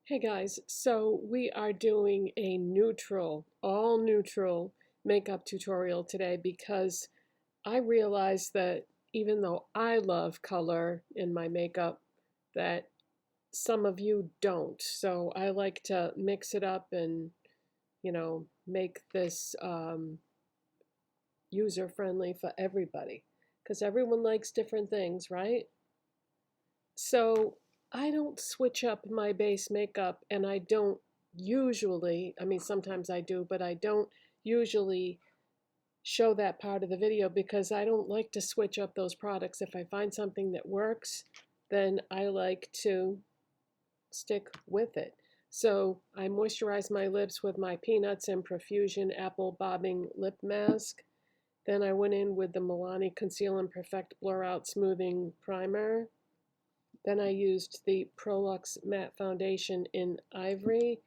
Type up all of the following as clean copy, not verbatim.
Hey guys, so we are doing a all neutral makeup tutorial today because I realized that even though I love color in my makeup, that some of you don't. So I like to mix it up and, make this user-friendly for everybody because everyone likes different things, right? So I don't switch up my base makeup, and I don't usually, I mean, sometimes I do, but I don't usually show that part of the video because I don't like to switch up those products. If I find something that works, then I like to stick with it. So I moisturize my lips with my Peanuts and Profusion Apple Bobbing Lip Mask. Then I went in with the Milani Conceal and Perfect Blur Out Smoothing Primer. Then I used the Prolux Matte Foundation in Ivory,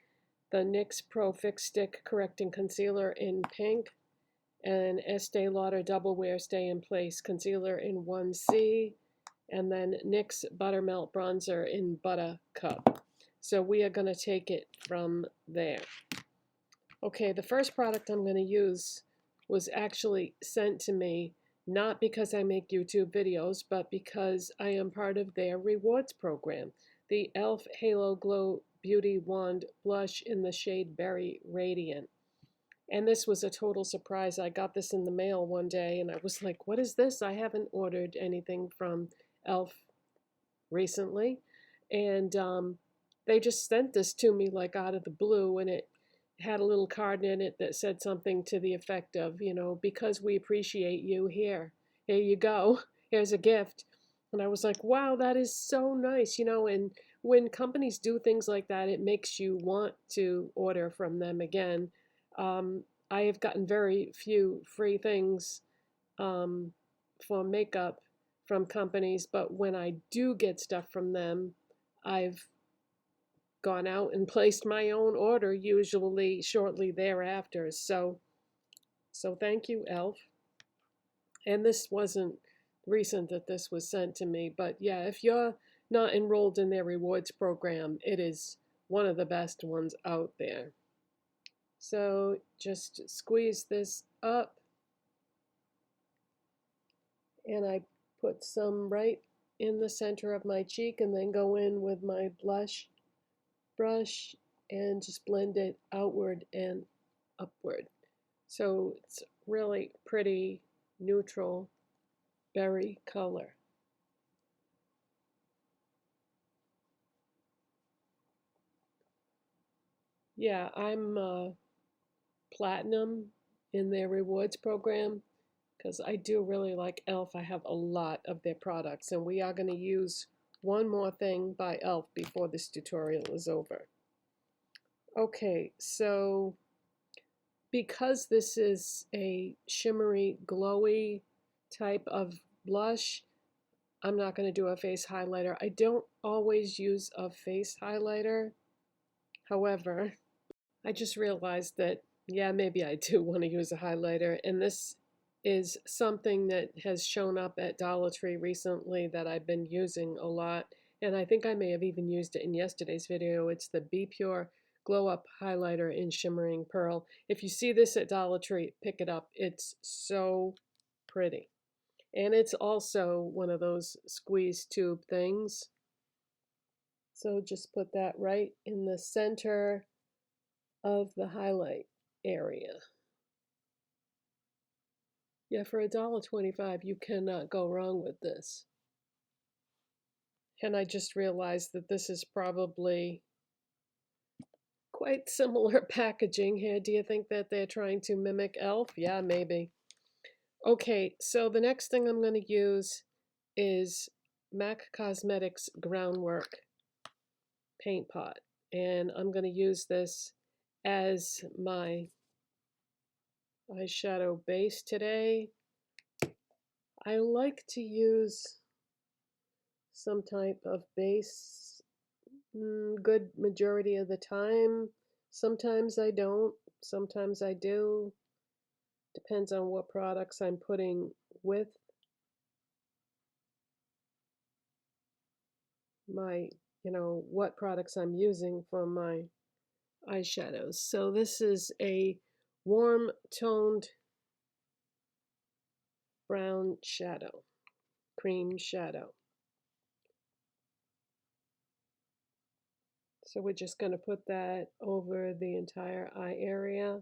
the NYX Pro Fix Stick Correcting Concealer in pink, and Estée Lauder Double Wear Stay in Place Concealer in 1C, and then NYX Buttermelt Bronzer in Butta Cup. So we are going to take it from there. Okay, the first product I'm going to use was actually sent to me not because I make YouTube videos, but because I am part of their rewards program. The e.l.f. Halo Glow Beauty Wand Blush in the shade Berry Radiant. And this was a total surprise. I got this in the mail one day and I was like, what is this? I haven't ordered anything from e.l.f. recently. And they just sent this to me like out of the blue, and it had a little card in it that said something to the effect of, because we appreciate you, here you go, here's a gift. And I was like, wow, that is so nice, and when companies do things like that, it makes you want to order from them again. I have gotten very few free things for makeup from companies, but when I do get stuff from them, I've gone out and placed my own order, usually shortly thereafter. So thank you, e.l.f. And this wasn't recent that this was sent to me, but yeah, if you're not enrolled in their rewards program, it is one of the best ones out there. So just squeeze this up, and I put some right in the center of my cheek, and then go in with my blush brush and just blend it outward and upward. So it's really pretty neutral berry color. Yeah, I'm platinum in their rewards program because I do really like e.l.f. I have a lot of their products, and we are going to use one more thing by e.l.f. before this tutorial is over. Okay, so because this is a shimmery, glowy type of blush, I'm not going to do a face highlighter. I don't always use a face highlighter. However, I just realized that, yeah, maybe I do want to use a highlighter. And this is something that has shown up at Dollar Tree recently that I've been using a lot. And I think I may have even used it in yesterday's video. It's the Be Pure Glow Up Highlighter in Shimmering Pearl. If you see this at Dollar Tree, pick it up. It's so pretty. And it's also one of those squeeze tube things. So just put that right in the center of the highlight area. Yeah, for $1.25, you cannot go wrong with this. And I just realized that this is probably quite similar packaging here. Do you think that they're trying to mimic e.l.f.? Yeah, maybe. Okay, so the next thing I'm going to use is MAC Cosmetics Groundwork paint pot, and I'm going to use this as my eyeshadow base today. I like to use some type of base good majority of the time. Sometimes I don't, sometimes I do. Depends on what products I'm putting with my you know, what products I'm using for my eyeshadows. So this is a warm toned brown shadow, cream shadow. So we're just going to put that over the entire eye area.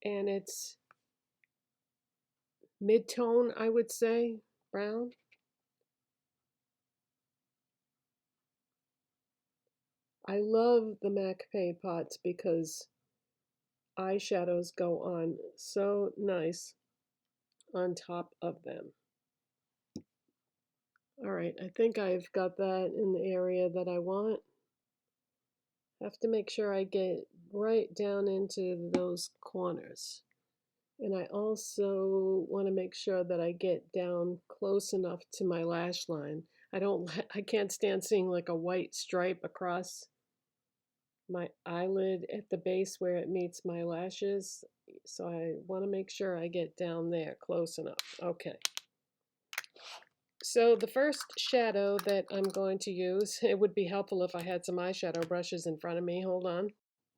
And it's mid-tone, I would say, brown. I love the MAC paint pots because eyeshadows go on so nice on top of them. All right, I think I've got that in the area that I want. Have to make sure I get right down into those corners. And I also want to make sure that I get down close enough to my lash line. I can't stand seeing like a white stripe across my eyelid at the base where it meets my lashes. So I want to make sure I get down there close enough. Okay. So the first shadow that I'm going to use, it would be helpful if I had some eyeshadow brushes in front of me. Hold on.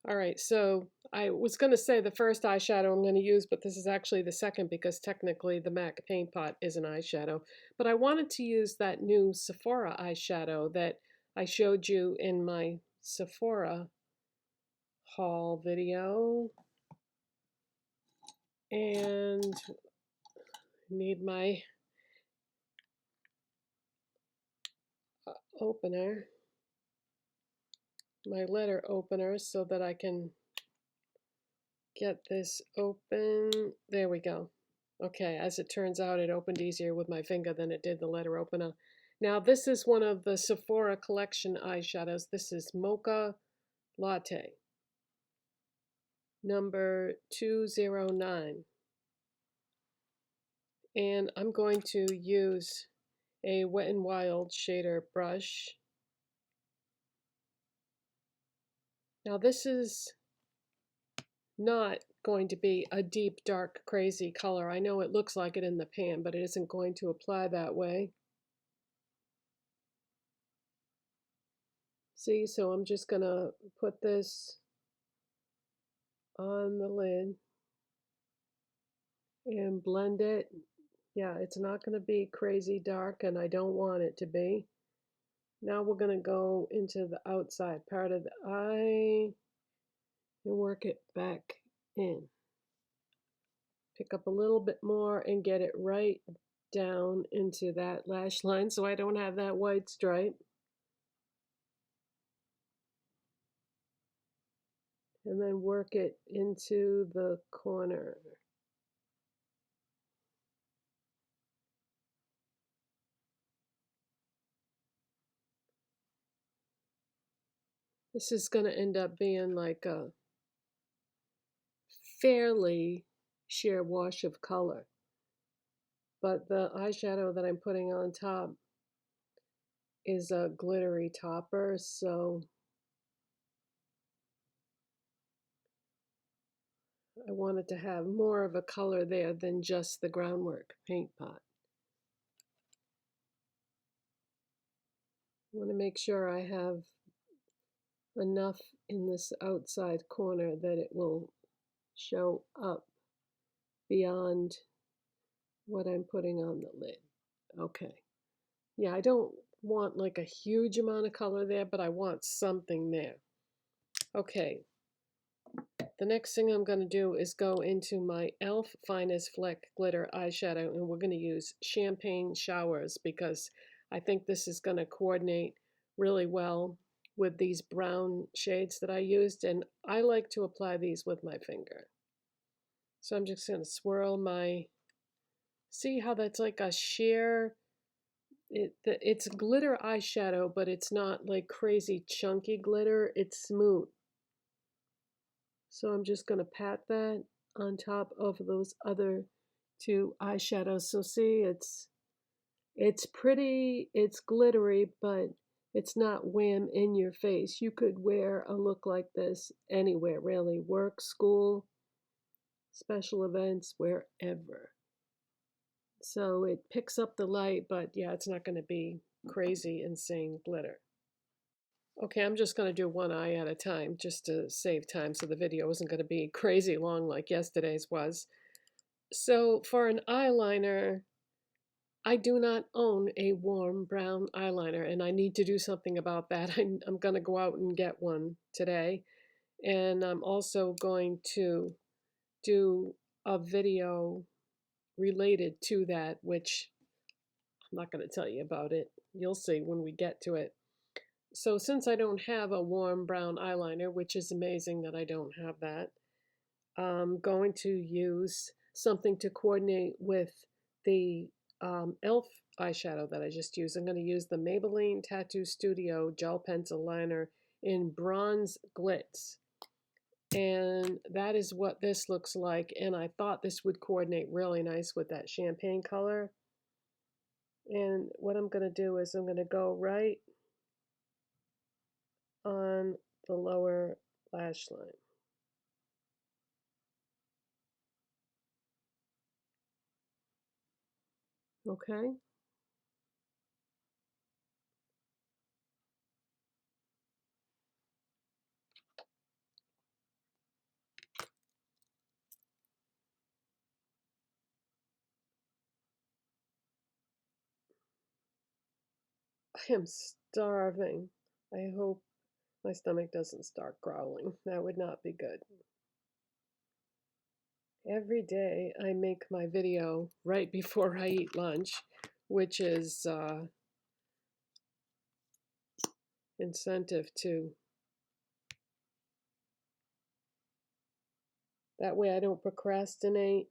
All right, so I was going to say the first eyeshadow I'm going to use, but this is actually the second because technically the MAC Paint Pot is an eyeshadow. But I wanted to use that new Sephora eyeshadow that I showed you in my Sephora haul video. And I need my opener, my letter opener, so that I can get this open. There we go. Okay, as it turns out, it opened easier with my finger than it did the letter opener. Now, this is one of the Sephora Collection eyeshadows. This is Mocha Latte, number 209. And I'm going to use a Wet n Wild shader brush. Now, this is not going to be a deep, dark, crazy color. I know it looks like it in the pan, but it isn't going to apply that way. See, so I'm just going to put this on the lid and blend it. Yeah, it's not going to be crazy dark, and I don't want it to be. Now we're going to go into the outside part of the eye and work it back in. Pick up a little bit more and get it right down into that lash line so I don't have that white stripe. And then work it into the corner. This is going to end up being like a fairly sheer wash of color. But the eyeshadow that I'm putting on top is a glittery topper, so I wanted to have more of a color there than just the Groundwork paint pot. I want to make sure I have enough in this outside corner that it will show up beyond what I'm putting on the lid. Okay. Yeah, I don't want like a huge amount of color there, but I want something there. Okay. The next thing I'm going to do is go into my e.l.f. Finest Fleck Glitter eyeshadow, and we're going to use Champagne Showers because I think this is going to coordinate really well with these brown shades that I used, and I like to apply these with my finger. So I'm just going to swirl my, see how that's like a sheer, it's glitter eyeshadow, but it's not like crazy chunky glitter, it's smooth. So I'm just going to pat that on top of those other two eyeshadows. So see, it's pretty, it's glittery, but it's not wham in your face. You could wear a look like this anywhere, really. Work, school, special events, wherever. So it picks up the light, but yeah, it's not going to be crazy, insane glitter. Okay, I'm just going to do one eye at a time just to save time so the video isn't going to be crazy long like yesterday's was. So for an eyeliner, I do not own a warm brown eyeliner, and I need to do something about that. I'm going to go out and get one today. And I'm also going to do a video related to that, which I'm not going to tell you about it. You'll see when we get to it. So since I don't have a warm brown eyeliner, which is amazing that I don't have that, I'm going to use something to coordinate with the e.l.f. eyeshadow that I just used. I'm going to use the Maybelline Tattoo Studio Gel Pencil Liner in Bronze Glitz. And that is what this looks like. And I thought this would coordinate really nice with that champagne color. And what I'm going to do is I'm going to go right on the lower lash line. Okay. I am starving. I hope my stomach doesn't start growling. That would not be good. Every day I make my video right before I eat lunch, which is incentive to. That way I don't procrastinate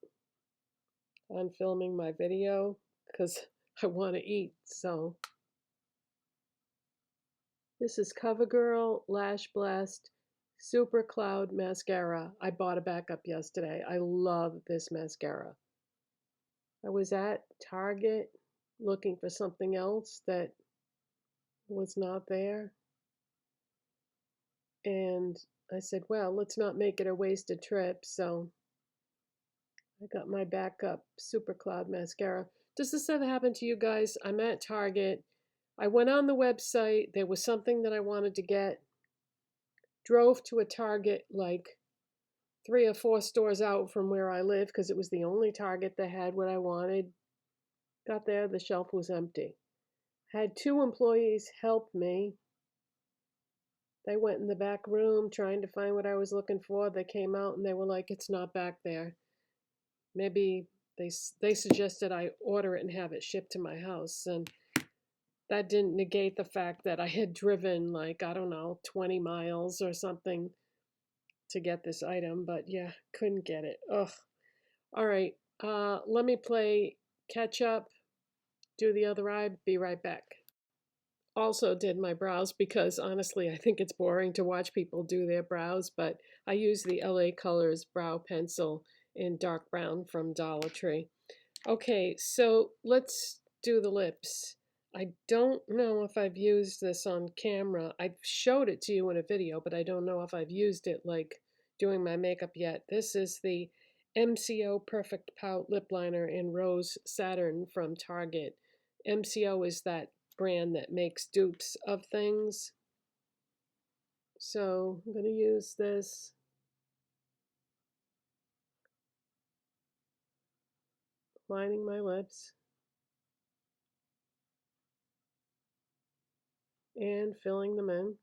on filming my video because I want to eat. So this is CoverGirl Lashblast Supercloud Mascara. I bought a backup yesterday. I love this mascara. I was at Target looking for something else that was not there. And I said, well, let's not make it a wasted trip. So I got my backup Supercloud mascara. Does this ever happen to you guys? I'm at Target. I went on the website. There was something that I wanted to get. Drove to a Target like 3 or 4 stores out from where I live because it was the only Target that had what I wanted. Got there, the shelf was empty. Had 2 employees help me. They went in the back room trying to find what I was looking for. They came out and they were like, it's not back there. Maybe they suggested I order it and have it shipped to my house. And that didn't negate the fact that I had driven like, I don't know, 20 miles or something to get this item. But yeah, couldn't get it. Ugh. All right. Let me play catch up, do the other eye, be right back. Also did my brows because honestly, I think it's boring to watch people do their brows, but I use the LA Colors brow pencil in dark brown from Dollar Tree. Okay, so let's do the lips. I don't know if I've used this on camera. I showed it to you in a video, but I don't know if I've used it like doing my makeup yet. This is the MCO Perfect Pout Lip Liner in Rose Saturn from Target. MCO is that brand that makes dupes of things. So I'm going to use this. Lining my lips. And filling them in.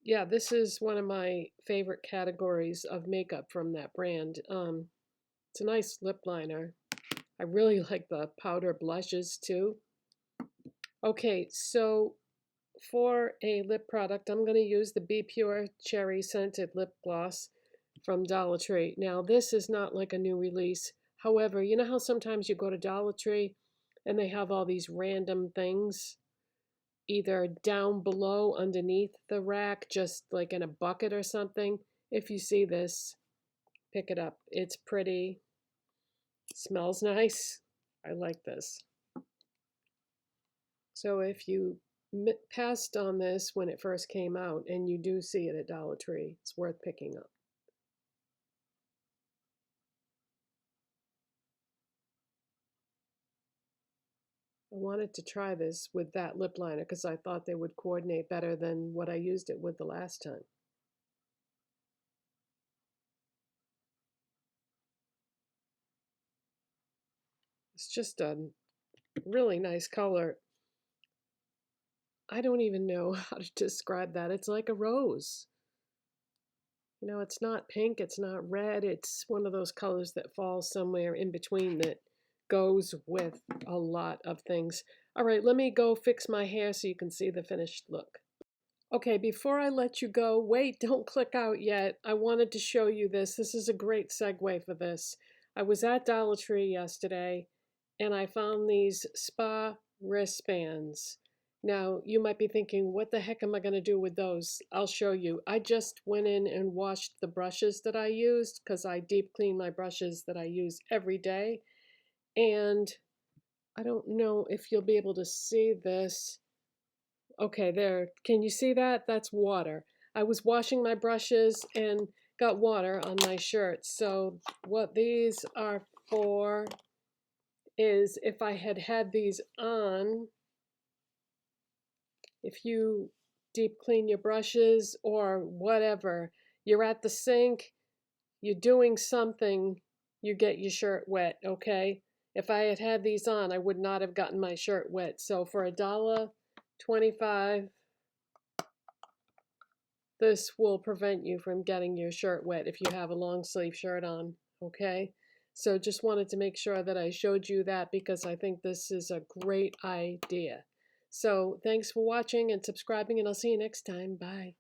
Yeah, this is one of my favorite categories of makeup from that brand. It's a nice lip liner. I really like the powder blushes too. Okay, so for a lip product, I'm going to use the Be Pure Cherry Scented Lip Gloss from Dollar Tree. Now, this is not like a new release. However, you know how sometimes you go to Dollar Tree and they have all these random things either down below underneath the rack, just like in a bucket or something. If you see this, pick it up. It's pretty, smells nice. I like this. So if you passed on this when it first came out, and you do see it at Dollar Tree. It's worth picking up. I wanted to try this with that lip liner because I thought they would coordinate better than what I used it with the last time. It's just a really nice color. I don't even know how to describe that. It's like a rose. You know, it's not pink, it's not red. It's one of those colors that falls somewhere in between that goes with a lot of things. All right, let me go fix my hair so you can see the finished look. Okay, before I let you go, wait, don't click out yet. I wanted to show you this. This is a great segue for this. I was at Dollar Tree yesterday and I found these spa wristbands. Now, you might be thinking, what the heck am I going to do with those? I'll show you. I just went in and washed the brushes that I used because I deep clean my brushes that I use every day. And I don't know if you'll be able to see this. Okay, there. Can you see that? That's water. I was washing my brushes and got water on my shirt. So what these are for is if I had had these on, if you deep clean your brushes or whatever, you're at the sink, you're doing something, you get your shirt wet, okay? If I had had these on, I would not have gotten my shirt wet. So for $1.25, this will prevent you from getting your shirt wet if you have a long sleeve shirt on, okay? So just wanted to make sure that I showed you that because I think this is a great idea. So thanks for watching and subscribing, and I'll see you next time. Bye.